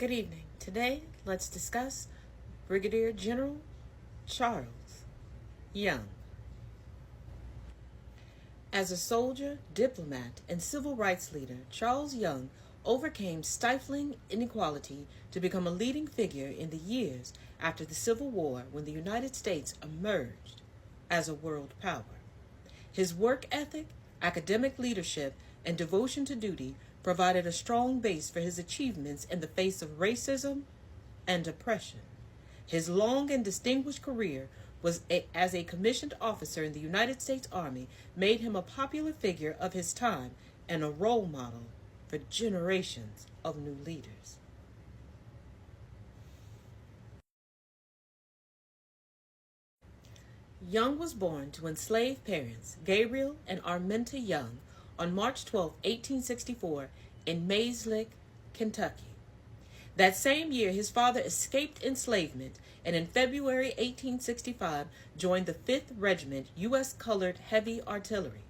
Good evening. Today, let's discuss Brigadier General Charles Young. As a soldier, diplomat, and civil rights leader, Charles Young overcame stifling inequality to become a leading figure in the years after the Civil War when the United States emerged as a world power. His work ethic, academic leadership, and devotion to duty provided a strong base for his achievements in the face of racism and oppression. His long and distinguished career as a commissioned officer in the United States Army made him a popular figure of his time and a role model for generations of new leaders. Young was born to enslaved parents, Gabriel and Arminta Young, on March 12, 1864, in Mays Lick, Kentucky. That same year, his father escaped enslavement and in February 1865 joined the 5th Regiment U.S. Colored Heavy Artillery.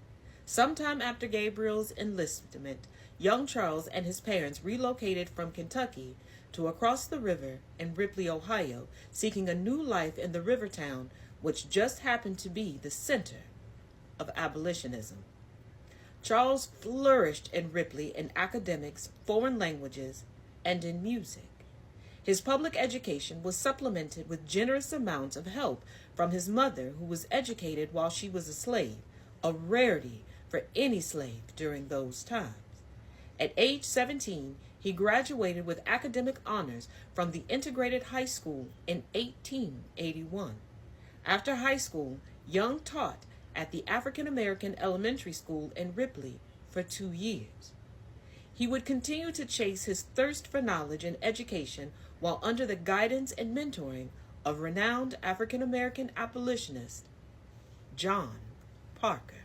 Sometime after Gabriel's enlistment, young Charles and his parents relocated from Kentucky to across the river in Ripley, Ohio, seeking a new life in the river town, which just happened to be the center of abolitionism. Charles flourished in Ripley in academics, foreign languages, and in music. His public education was supplemented with generous amounts of help from his mother, who was educated while she was a slave, a rarity for any slave during those times. At age 17, he graduated with academic honors from the Integrated High School in 1881. After high school, Young taught at the African American Elementary School in Ripley for 2 years. He would continue to chase his thirst for knowledge and education while under the guidance and mentoring of renowned African American abolitionist John Parker.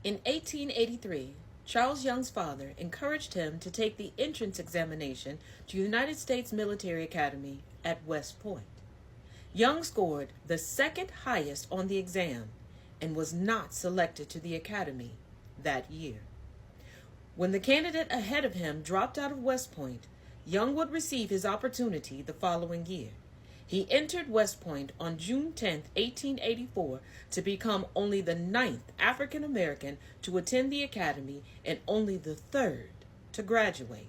In 1883, Charles Young's father encouraged him to take the entrance examination to United States Military Academy at West Point. Young scored the second highest on the exam and was not selected to the academy that year. When the candidate ahead of him dropped out of West Point, Young would receive his opportunity the following year. He entered West Point on June 10, 1884, to become only the 9th African American to attend the academy and only the 3rd to graduate.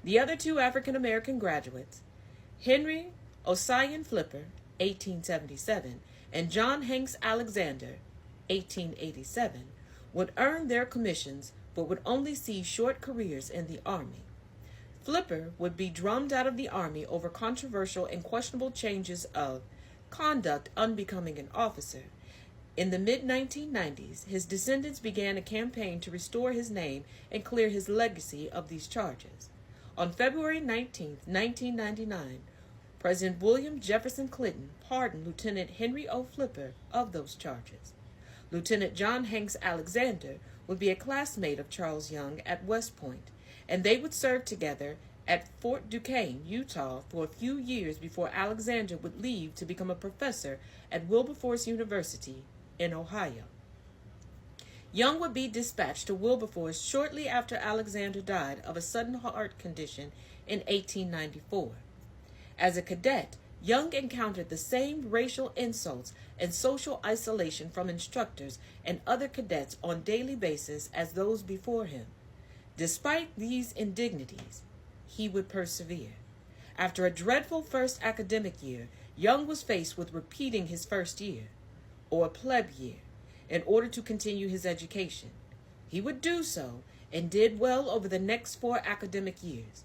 The other 2 African American graduates, Henry Osian Flipper, 1877, and John Hanks Alexander, 1887, would earn their commissions but would only see short careers in the Army. Flipper would be drummed out of the Army over controversial and questionable changes of conduct unbecoming an officer. In the mid-1990s, his descendants began a campaign to restore his name and clear his legacy of these charges. On February 19, 1999, President William Jefferson Clinton pardoned Lieutenant Henry O. Flipper of those charges. Lieutenant John Hanks Alexander would be a classmate of Charles Young at West Point, and they would serve together at Fort Duquesne, Utah, for a few years before Alexander would leave to become a professor at Wilberforce University in Ohio. Young would be dispatched to Wilberforce shortly after Alexander died of a sudden heart condition in 1894. As a cadet, Young encountered the same racial insults and social isolation from instructors and other cadets on a daily basis as those before him. Despite these indignities, he would persevere. After a dreadful first academic year, Young was faced with repeating his first year, or a plebe year, in order to continue his education. He would do so and did well over the next 4 academic years.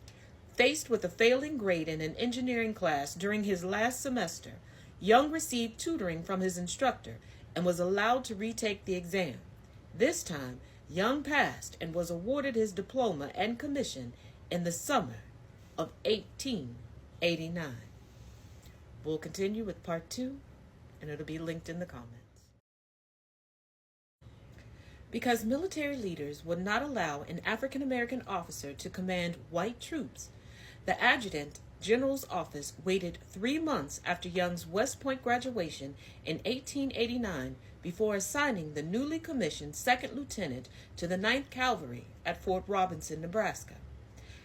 Faced with a failing grade in an engineering class during his last semester, Young received tutoring from his instructor and was allowed to retake the exam. This time, Young passed and was awarded his diploma and commission in the summer of 1889. We'll continue with part 2, and it'll be linked in the comments. Because military leaders would not allow an African American officer to command white troops, the adjutant General's office waited 3 months after Young's West Point graduation in 1889 before assigning the newly commissioned second lieutenant to the 9th Cavalry at Fort Robinson, Nebraska.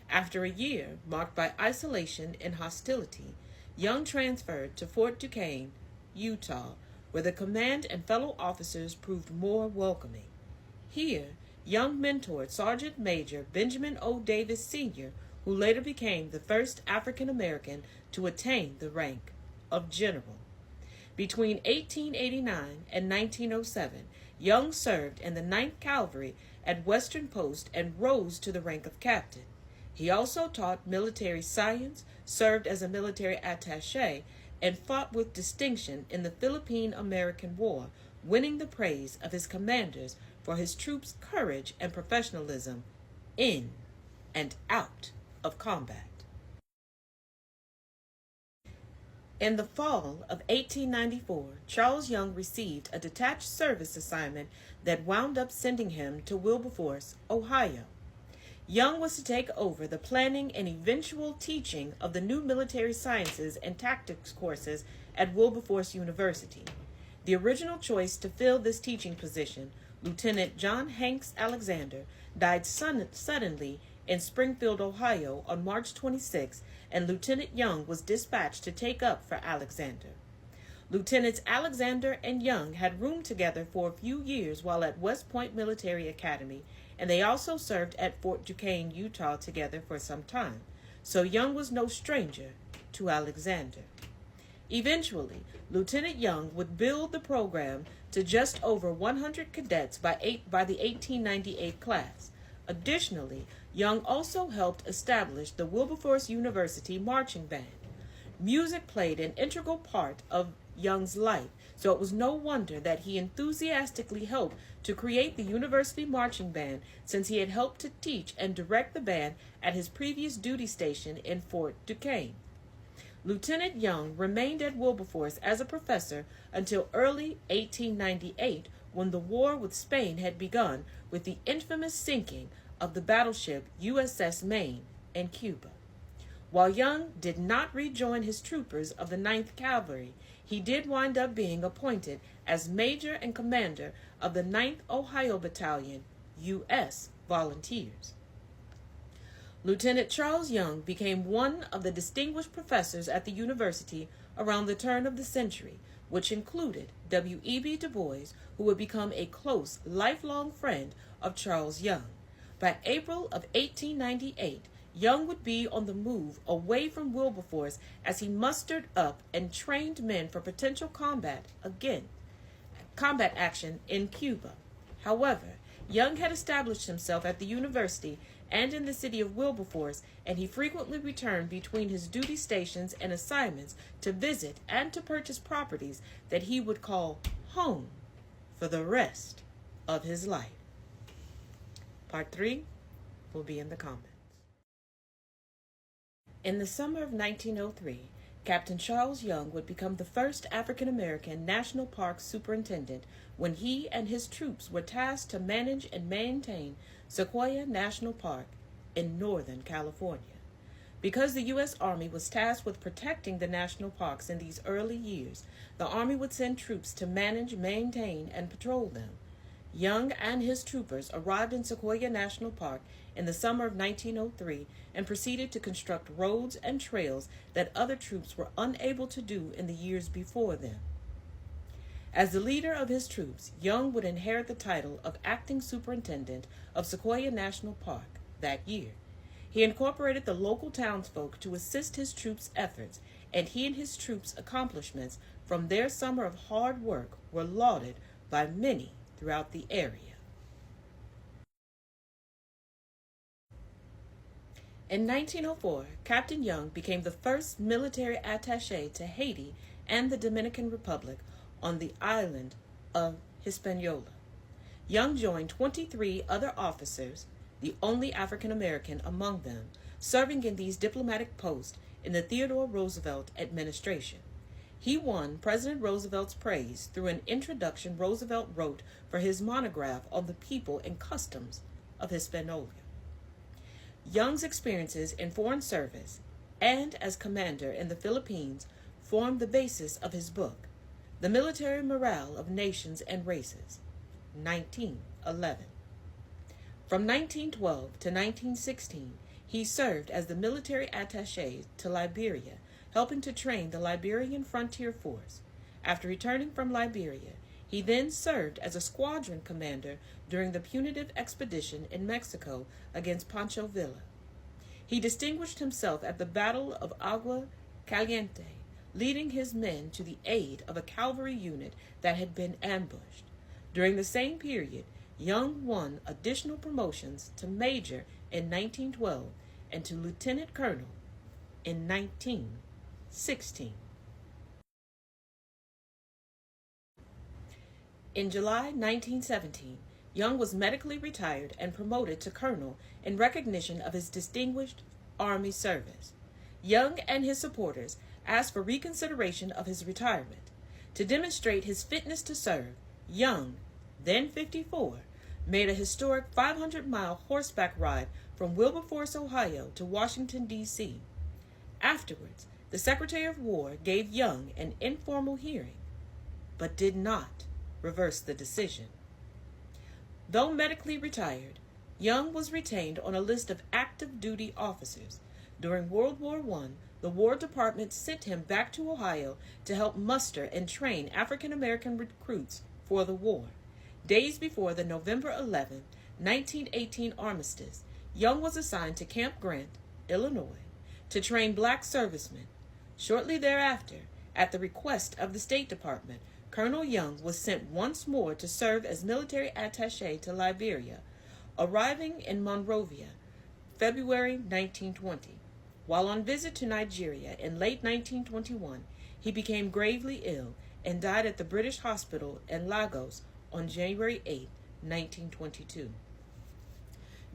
After a year marked by isolation and hostility, Young transferred to Fort Duquesne, Utah, where the command and fellow officers proved more welcoming. Here, Young mentored Sergeant Major Benjamin O. Davis, Sr., who later became the first African American to attain the rank of general. Between 1889 and 1907, Young served in the 9th Cavalry at Western Post and rose to the rank of captain. He also taught military science, served as a military attaché, and fought with distinction in the Philippine-American War, winning the praise of his commanders for his troops' courage and professionalism in and out of combat. In the fall of 1894, Charles Young received a detached service assignment that wound up sending him to Wilberforce, Ohio. Young was to take over the planning and eventual teaching of the new military sciences and tactics courses at Wilberforce University. The original choice to fill this teaching position, Lieutenant John Hanks Alexander, died suddenly in Springfield, Ohio on March 26, and Lieutenant Young was dispatched to take up for Alexander. Lieutenants Alexander and Young had roomed together for a few years while at West Point Military Academy, and they also served at Fort Duquesne, Utah together for some time, so Young was no stranger to Alexander. Eventually, Lieutenant Young would build the program to just over 100 cadets by the 1898 class. Additionally, Young also helped establish the Wilberforce University Marching Band. Music played an integral part of Young's life, so it was no wonder that he enthusiastically helped to create the University Marching Band, since he had helped to teach and direct the band at his previous duty station in Fort Duquesne. Lieutenant Young remained at Wilberforce as a professor until early 1898, when the war with Spain had begun with the infamous sinking of the battleship USS Maine in Cuba. While Young did not rejoin his troopers of the 9th Cavalry, he did wind up being appointed as Major and Commander of the 9th Ohio Battalion, U.S. Volunteers. Lieutenant Charles Young became one of the distinguished professors at the university around the turn of the century, which included W.E.B. Du Bois, who would become a close, lifelong friend of Charles Young. By April of 1898, Young would be on the move away from Wilberforce as he mustered up and trained men for potential combat action in Cuba. However, Young had established himself at the university and in the city of Wilberforce, and he frequently returned between his duty stations and assignments to visit and to purchase properties that he would call home for the rest of his life. Part 3 will be in the comments. In the summer of 1903, Captain Charles Young would become the first African-American National Park Superintendent when he and his troops were tasked to manage and maintain Sequoia National Park in Northern California. Because the U.S. Army was tasked with protecting the national parks in these early years, the Army would send troops to manage, maintain, and patrol them. Young and his troopers arrived in Sequoia National Park in the summer of 1903 and proceeded to construct roads and trails that other troops were unable to do in the years before them. As the leader of his troops, Young would inherit the title of Acting Superintendent of Sequoia National Park that year. He incorporated the local townsfolk to assist his troops' efforts, and he and his troops' accomplishments from their summer of hard work were lauded by many throughout the area. In 1904, Captain Young became the first military attaché to Haiti and the Dominican Republic on the island of Hispaniola. Young joined 23 other officers, the only African American among them, serving in these diplomatic posts in the Theodore Roosevelt administration. He won President Roosevelt's praise through an introduction Roosevelt wrote for his monograph on the people and customs of Hispaniola. Young's experiences in foreign service and as commander in the Philippines formed the basis of his book, The Military Morale of Nations and Races, 1911. From 1912 to 1916, he served as the military attaché to Liberia, helping to train the Liberian Frontier Force. After returning from Liberia, he then served as a squadron commander during the punitive expedition in Mexico against Pancho Villa. He distinguished himself at the Battle of Agua Caliente, leading his men to the aid of a cavalry unit that had been ambushed. During the same period, Young won additional promotions to major in 1912 and to lieutenant colonel in 1916. In July 1917, Young was medically retired and promoted to colonel in recognition of his distinguished Army service. Young and his supporters asked for reconsideration of his retirement. To demonstrate his fitness to serve, Young, then 54, made a historic 500-mile horseback ride from Wilberforce, Ohio to Washington, D.C. Afterwards, the Secretary of War gave Young an informal hearing, but did not reverse the decision. Though medically retired, Young was retained on a list of active duty officers. During World War I, the War Department sent him back to Ohio to help muster and train African American recruits for the war. Days before the November 11, 1918 armistice, Young was assigned to Camp Grant, Illinois, to train black servicemen. Shortly thereafter, at the request of the State Department, Colonel Young was sent once more to serve as military attaché to Liberia, arriving in Monrovia, February 1920. While on visit to Nigeria in late 1921, he became gravely ill and died at the British Hospital in Lagos on January 8, 1922.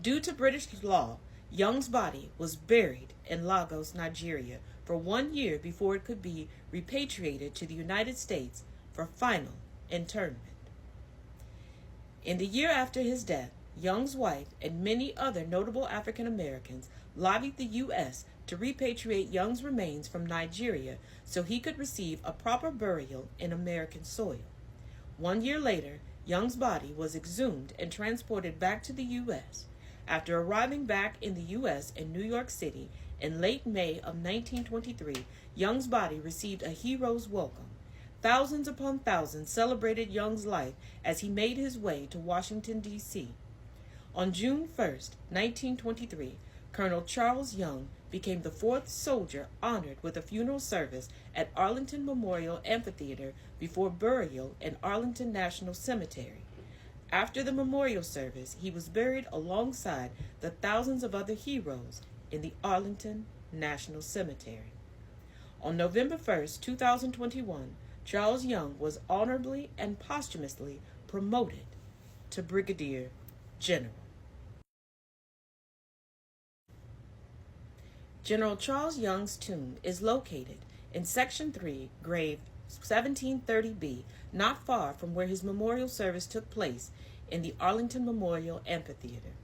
Due to British law, Young's body was buried in Lagos, Nigeria, for 1 year before it could be repatriated to the United States for final interment. In the year after his death, Young's wife and many other notable African Americans lobbied the U.S. to repatriate Young's remains from Nigeria so he could receive a proper burial in American soil. 1 year later, Young's body was exhumed and transported back to the U.S. After arriving back in the U.S. in New York City in late May of 1923, Young's body received a hero's welcome. Thousands upon thousands celebrated Young's life as he made his way to Washington, D.C. On June 1, 1923, Colonel Charles Young became the fourth soldier honored with a funeral service at Arlington Memorial Amphitheater before burial in Arlington National Cemetery. After the memorial service, he was buried alongside the thousands of other heroes in the Arlington National Cemetery. On November 1, 2021, Charles Young was honorably and posthumously promoted to Brigadier General. General Charles Young's tomb is located in Section 3, grave 1730B, not far from where his memorial service took place in the Arlington Memorial Amphitheater.